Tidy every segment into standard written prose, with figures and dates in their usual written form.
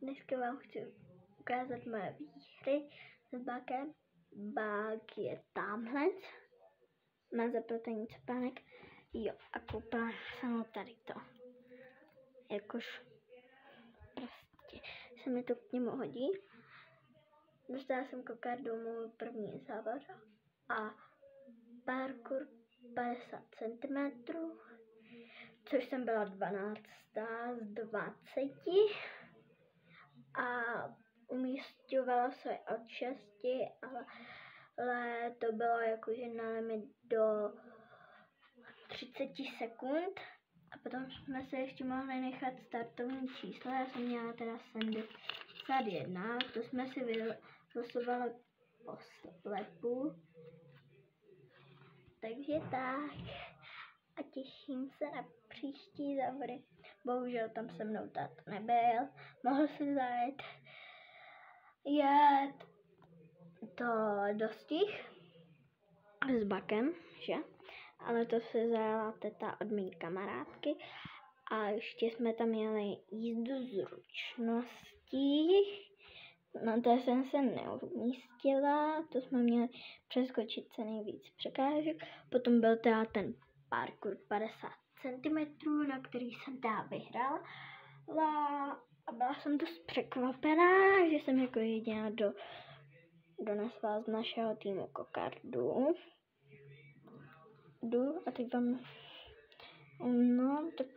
Dneska vám chci ukázat moje výhry s Bakem. Bák je tamhle. Má zaplatený cepánek. Jo, a koupila jsem tady to. Jakož prostě se mi to k němu hodí. Dostala jsem kokardu můj první závod a parkour 50 cm, což jsem byla 12. z 20 a umísťovala se od 6, ale to bylo jakože na limit do 30 sekund a potom jsme se ještě mohli nechat startovní číslo. Já jsem měla teda 71, to jsme si vylosovali po slepu. Takže tak a těším se na příští závody. Bohužel tam se mnou táta nebyl, mohl si jet to dostih s Bakem, že? Ale to se zajela teta od mé kamarádky a ještě jsme tam měli jízdu zručností. Na to jsem se neumístila, to jsme měli přeskočit co nejvíc překážek. Potom byl teda ten parkour 50 cm, na který jsem teda vyhrála. A byla jsem dost překvapená, že jsem jako jediná donesla z našeho týmu kokardu. A teď vám, no tak,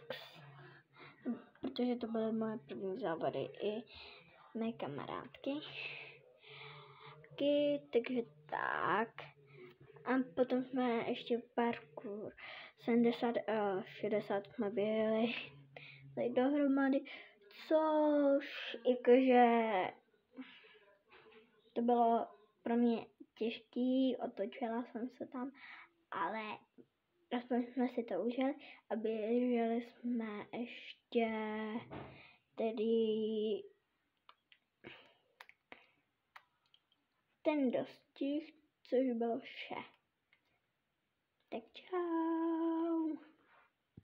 protože to byly moje první závody i mé kamarádky. Takže tak. A potom jsme ještě parkour 70 a 60 jsme běhali dohromady, což jakože to bylo pro mě těžký, otočila jsem se tam, ale aspoň jsme si to užili a běželi jsme ještě tedy ten dostih, což bylo vše. Tak čau.